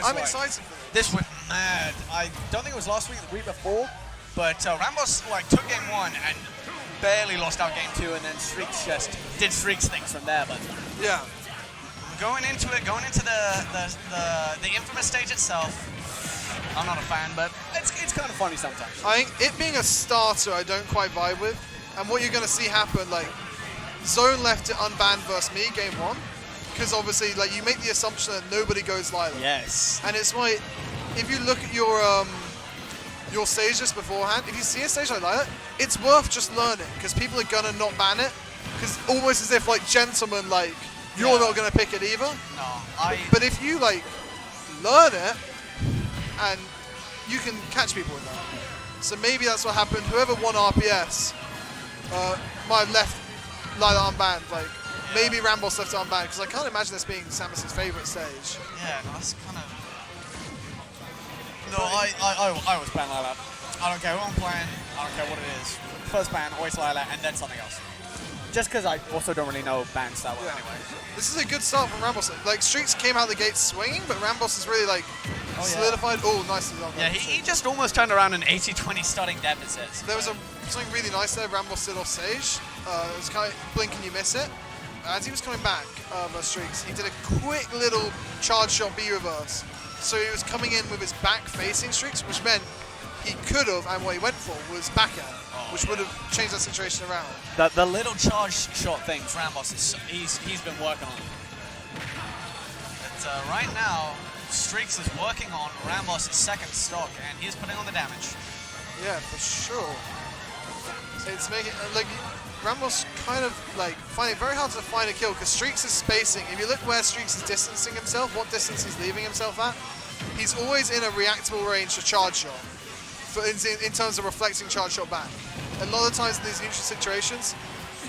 I'm excited for this. This went mad. I don't think it was last week, the week before, but RAMBOSS like took game 1 and barely lost out game 2, and then Streakz just did Streakz things from there. But yeah, going into the infamous stage itself, I'm not a fan, but it's kind of funny sometimes. I think it being a starter, I don't quite vibe with, and what you're going to see happen, like Zone left it unbanned versus me game 1, because obviously like you make the assumption that nobody goes Lila. Yes. And it's why if you look at your stages beforehand, if you see a stage like Lila, it's worth just learning, because people are gonna not ban it, because almost as if like gentlemen, like you're not gonna pick it either. No, But if you like learn it, and you can catch people with that. So maybe that's what happened. Whoever won RPS might have left Lila unbanned. Like maybe RAMBOSS left it unbanned, because I can't imagine this being Samus's favorite stage. Yeah, no, that's kind of. No, I always ban Lila. I don't care who I'm playing. I don't care what it is. First ban, always Lila, and then something else. Just because I also don't really know bans that well anyway. This is a good start from RAMBOSS. Like Streakz came out the gate swinging, but RAMBOSS is really like solidified. Oh, nicely done. Yeah, he just almost turned around an 80-20 starting deficit. There was something really nice there. RAMBOSS did off stage. It was kind of blink and you miss it. As he was coming back versus Streakz, he did a quick little charge shot B reverse. So he was coming in with his back facing Streakz, which meant he could have, and what he went for was back air, which would have changed that situation around. The little charge shot thing for RAMBOSS, he's been working on. But right now, Streakz is working on RAMBOSS' second stock, and he's putting on the damage. Yeah, for sure. It's making like RAMBOSS kind of like find it very hard to find a kill, because Streakz is spacing. If you look where Streakz is distancing himself, what distance he's leaving himself at, he's always in a reactable range to charge shot. In terms of reflecting charge shot back. A lot of times in these neutral situations,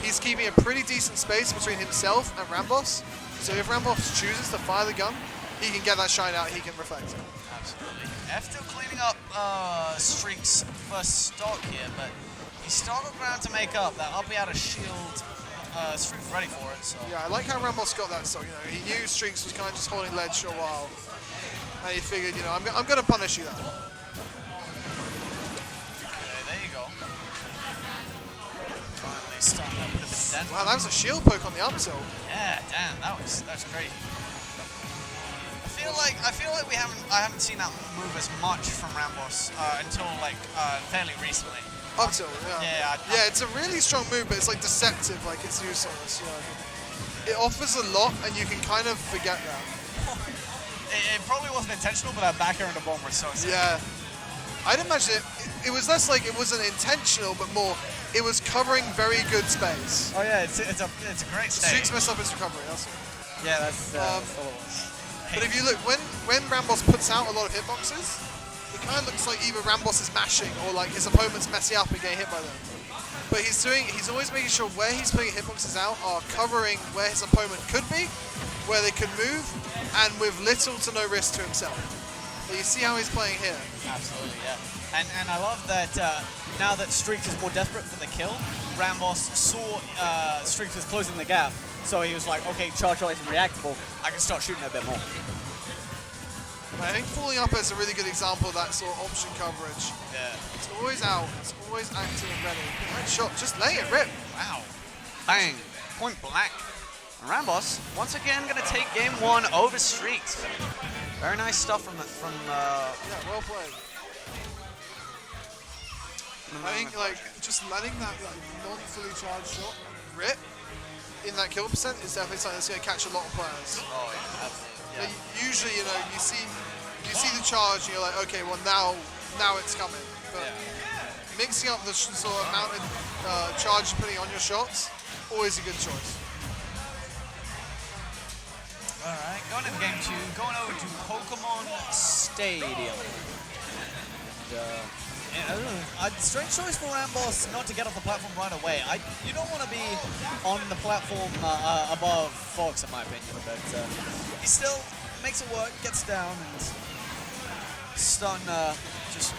he's keeping a pretty decent space between himself and RAMBOSS. So if RAMBOSS chooses to fire the gun, he can get that shine out, he can reflect it. Absolutely. F still cleaning up Streakz' first stock here, but he started around to make up. That up out of shield, Streakz ready for it. So yeah, I like how RAMBOSS got that stock. You know, he knew Streakz was kind of just holding ledge for a while, and he figured, you know, I'm going to punish you that. Wow, that was a shield poke on the up tilt. Yeah, damn, that's great. I feel like I haven't seen that move as much from RAMBOSS until like fairly recently. Up tilt, yeah. Yeah, it's a really strong move, but it's like deceptive, like it's useless. You know. It offers a lot, and you can kind of forget that. It probably wasn't intentional, but that back air and the bomb were so sick. Yeah. I'd imagine it was less like it wasn't intentional, but more it was covering very good space. Oh yeah, it's a great stage. Streakz messed up his recovery, that's it. Yeah, that's all it was. But if you look, when RAMBOSS puts out a lot of hitboxes, it kind of looks like either RAMBOSS is mashing or like his opponent's messing up and getting hit by them. But he's always making sure where he's putting hitboxes out are covering where his opponent could be, where they could move, and with little to no risk to himself. So you see how he's playing here. Absolutely, yeah. And I love that now that Streakz is more desperate for the kill, RAMBOSS saw Streakz was closing the gap, so he was like, okay, charge shot isn't reactable, I can start shooting a bit more. I think falling up is a really good example of that sort of option coverage. Yeah. It's always out, it's always active and ready. Right shot, just letting it rip. Wow. Bang. Point blank. RAMBOSS once again going to take game 1 over Streakz. Very nice stuff from yeah, well played. I think like just letting that like non-fully charged shot rip in that kill percent is definitely something that's going to catch a lot of players. Oh yeah, absolutely. Yeah. Usually, you know, you see the charge and you're like, okay, well now it's coming. But mixing up the sort of amount of charge you're putting on your shots, always a good choice. All right, going into game 2, going over to Pokemon Stadium. Strange choice for RAMBOSS not to get off the platform right away. You don't want to be on the platform above Fox, in my opinion, but he still makes it work, gets down, and starting to just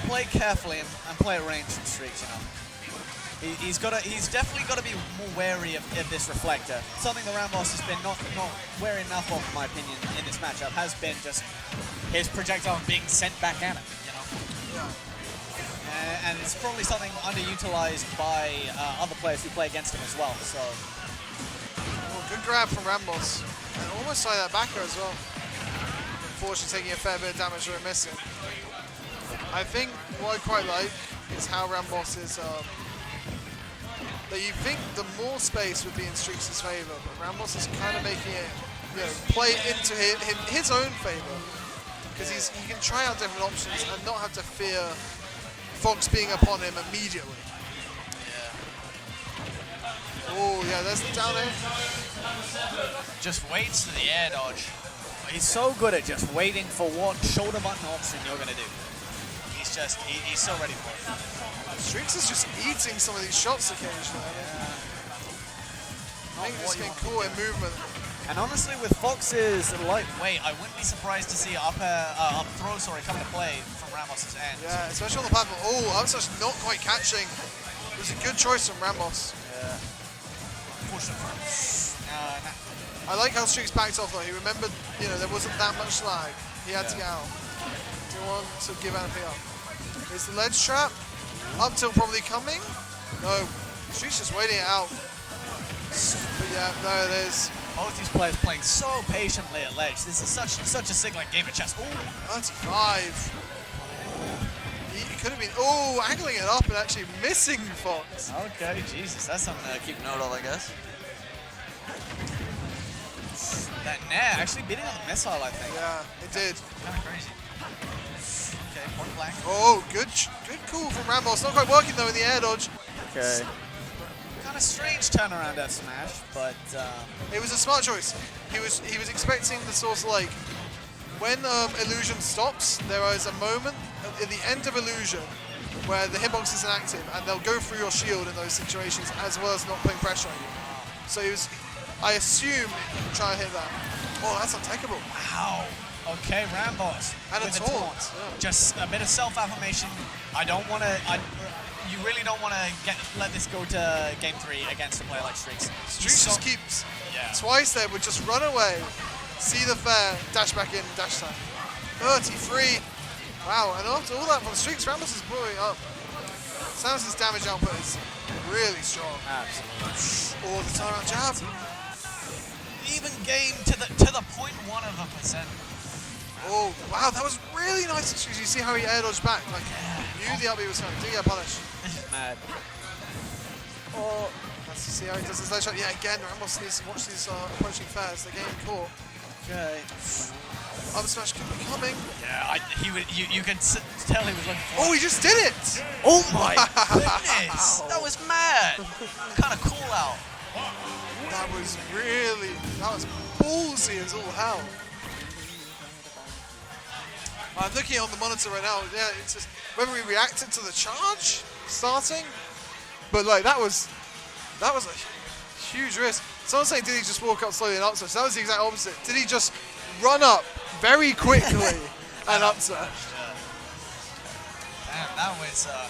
play carefully and play at range from Streakz, you know. He's definitely got to be more wary of this reflector. Something that RAMBOSS has been not wary enough of, in my opinion, in this matchup has been just his projectile being sent back at him. You know. Yeah. And it's probably something underutilized by other players who play against him as well. So. Well, good grab from RAMBOSS. And almost like that backer as well. Unfortunately, taking a fair bit of damage or missing. I think what I quite like is how RAMBOSS is. That you think the more space would be in Streakz' favour, but RAMBOSS is kind of making it, play into his own favour. Because he can try out different options and not have to fear Fox being upon him immediately. Oh, yeah, there's the down air. Just waits for the air dodge. He's so good at just waiting for what shoulder button option you're going to do. He's so ready for it. Streakz is just eating some of these shots occasionally. I think he's getting caught in movement. And honestly, with Fox's lightweight, I wouldn't be surprised to see up throw come to play from RAMBOSS' end. Yeah, especially on the platform. Oh, that's just not quite catching. It was a good choice from RAMBOSS. Yeah. I like how Streakz backed off though. He remembered, there wasn't that much lag. He had to get out. Didn't want to give anything up. Here's the ledge trap. Up till probably coming. No, Streakz just waiting it out. But yeah, there it is. Both these players playing so patiently at ledge. This is such a signaling game of chess. Ooh. 35. He could have been, angling it up and actually missing Fox. Okay, Jesus, that's something to keep note of, I guess. That Nair actually beating on the missile, I think. Yeah, it did. Kind of crazy. Okay, point blank. Oh, good call from RAMBOSS. Not quite working though in the air dodge. Okay. Kind of strange turnaround at Smash, but it was a smart choice. He was expecting the sort of like when illusion stops, there is a moment at the end of illusion where the hitbox is inactive and they'll go through your shield in those situations as well as not putting pressure on you. So he was, I assume, trying to hit that. Oh, that's untakeable. Wow. Okay, RAMBOSS. And a taunt. Yeah. Just a bit of self-affirmation. You really don't want to let this go to game 3 against a player like Streakz. Streakz just keeps twice there, would just run away, see the fair, dash back in, dash time. 33. Wow, and after all that from Streakz, RAMBOSS is blowing up. Samus' damage output is really strong. Absolutely. Oh, the turnaround jab. Even game to the 0.1%. Oh, wow, that was really nice. You see how he air dodged back? Like, knew the up B was coming. Didn't get punished. This is mad. Oh, let's see how he does his ledge shot. Yeah, again, RAMBOSS needs to watch these approaching fairs. They're getting caught. Okay. Up smash could be coming. Yeah, you can tell he was looking for Oh, he just did it! Oh my goodness! That was mad! Kind of cool out. That was ballsy as all hell. I'm looking on the monitor right now. Yeah, it's just whether we reacted to the charge starting, but like that was a huge risk. Someone's saying, did he just walk up slowly and up smash? That was the exact opposite. Did he just run up very quickly and up smash? Damn, that was a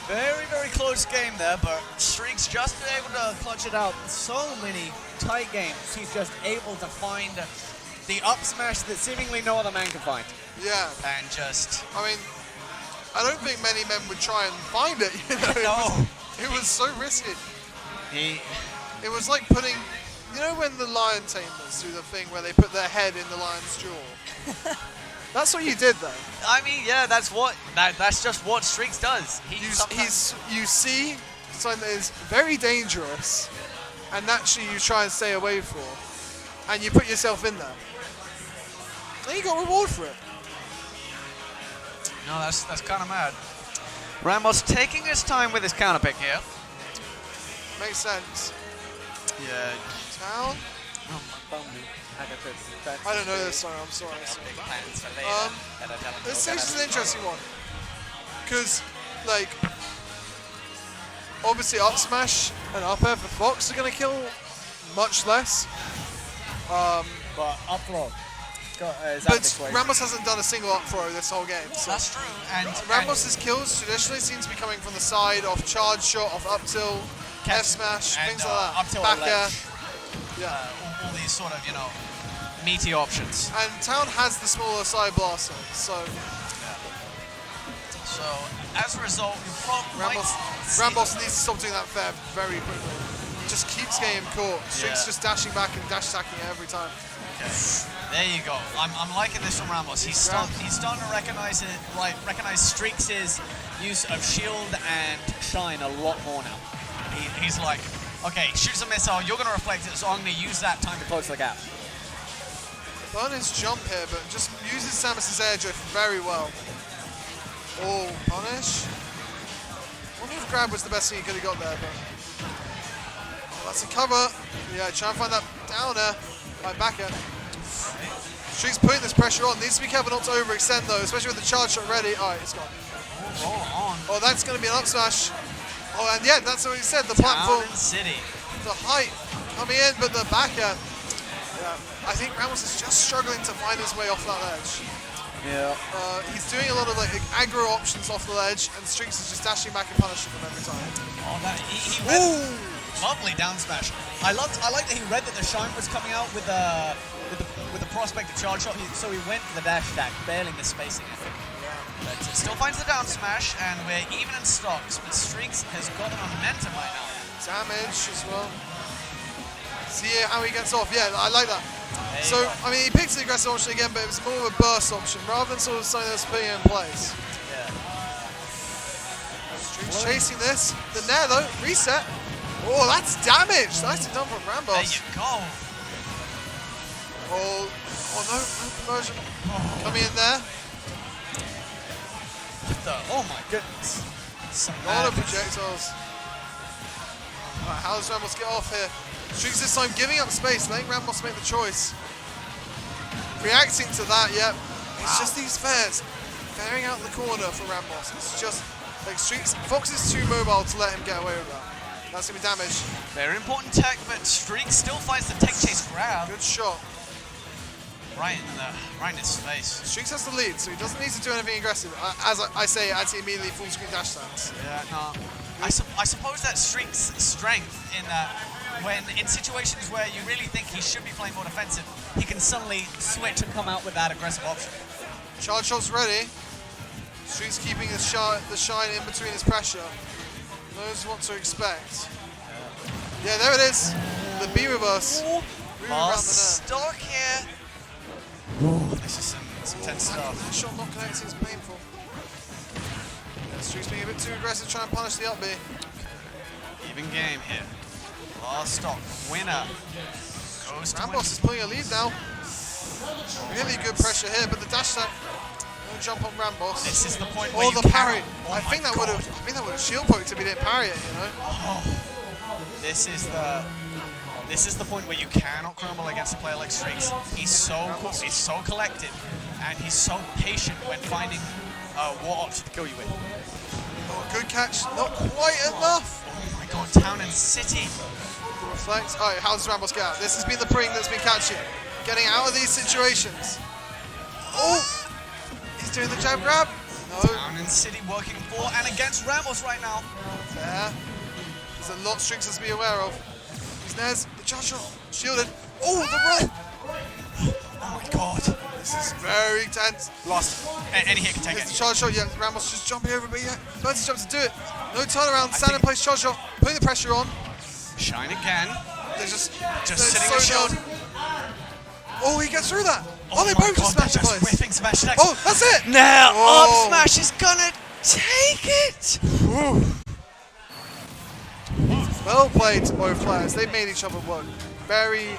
very, very close game there, but Streakz just able to clutch it out. So many tight games. He's just able to find the up smash that seemingly no other man can find. Yeah. And just... I mean, I don't think many men would try and find it. No. It was so risky. It was like putting... You know when the lion tamers do the thing where they put their head in the lion's jaw? That's what you did, though. I mean, yeah, that's just what Streakz does. You see something that is very dangerous, and naturally you try and stay away for, and you put yourself in there. And you got reward for it. No, that's kind of mad. RAMBOSS taking his time with his counter pick here. Makes sense. Yeah. Town? I don't know this song, I'm sorry. This stage is an interesting one. Because, like, obviously up smash and up air for Fox are going to kill much less. But up throw. But Rambos hasn't done a single up throw this whole game. So that's true. And Rambos' kills traditionally seem to be coming from the side, off charge shot, off up tilt, F smash, things like that. Up tilt, back air. Yeah. All these sort of, meaty options. And Town has the smaller side blaster, so. So as a result, you probably Rambos needs to stop doing that fair very quickly. Just keeps getting caught. Streakz just dashing back and dash attacking it every time. Okay. There you go. I'm liking this from Rambos. He's starting to recognize Streakz' use of shield and shine a lot more now. He's like, okay, shoots a missile, you're going to reflect it, so I'm going to use that time to close the gap. Burn his jump here, but just uses Samus's air drift very well. Oh, punish. I wonder if grab was the best thing he could have got there, but that's a cover. Yeah, try and find that downer. Right, backer. Streakz putting this pressure on. Needs to be careful not to overextend though, especially with the charge shot ready. Alright, it's gone. Oh, that's going to be an up smash. Oh, and yeah, that's what he said. The platform, City. The height coming in, but the backer. Yeah, I think Rambos is just struggling to find his way off that ledge. Yeah. He's doing a lot of aggro options off the ledge, and Streakz is just dashing back and punishing them every time. Oh, that he read lovely down smash. I like that he read that the shine was coming out with the prospect of charge shot, so he went for the dash attack, bailing the spacing. But still finds the down smash, and we're even in stocks. But Streakz has got the momentum right now. Damage as well. See how he gets off. Yeah, I like that. So, I mean, he picked the aggressive option again, but it was more of a burst option rather than sort of something that's putting it in place. Yeah. Streakz chasing this. The nair though, reset. Oh, that's damage. Nicely done from Rambos. There you go. Oh no conversion. Coming in there. Oh my goodness. A lot of projectiles. Right, how does Rambos get off here? Streakz this time giving up space, letting Rambos make the choice. Reacting to that, yep. It's just these fairs. Fairing out the corner for Rambos. It's just like Streakz. Fox is too mobile to let him get away with that. That's going to be damage. Very important tech, but Streakz still finds the tech chase grab. Good shot. Right in his face. Streakz has the lead, so he doesn't need to do anything aggressive. As I say, actually immediately full screen dash stance. Yeah, no. I suppose that's Streakz' strength in that when in situations where you really think he should be playing more defensive, he can suddenly switch and come out with that aggressive option. Charge shot's ready. Streakz keeping the shine in between his pressure. Knows what to expect. Yeah, there it is. The B reverse. Stock here. This is some tense stuff. That shot not connecting is painful. Yeah, Streakz being a bit too aggressive, trying to punish the up B. Even game here. Last stock. Winner goes to Rambos is pulling a lead now. Really good pressure here, but the dash attack. No jump on Rambos. This is the point where the parry. I think that would have shield poked if he didn't parry it, you know. Oh. This is the point where you cannot crumble against a player like Streakz. He's so collected, and he's so patient when finding what option to kill you with. Oh, good catch, not quite enough. Oh my god, Town and City. The reflect. Alright, how does Rambos get out? This has been the pring that's been catching. Getting out of these situations. Oh! He's doing the jab grab. No. Town and City working for and against Rambos right now. There. There's a lot Streakz has to be aware of. Nez, the charge shot, shielded. Oh, the run! Oh my god. This is very tense. Lost. Any hit can take it. The charge shot, yeah, Rambos just jumping over, but yeah, first jump to do it. No turnaround, stand in place, charge shot, putting the pressure on. Shine again. They're just sitting with shield. Oh, he gets through that. Oh, they both just smash in place. Whiffing smash next. Oh, that's it! Now, up smash is gonna take it! Ooh. Well played to both players. They made each other work very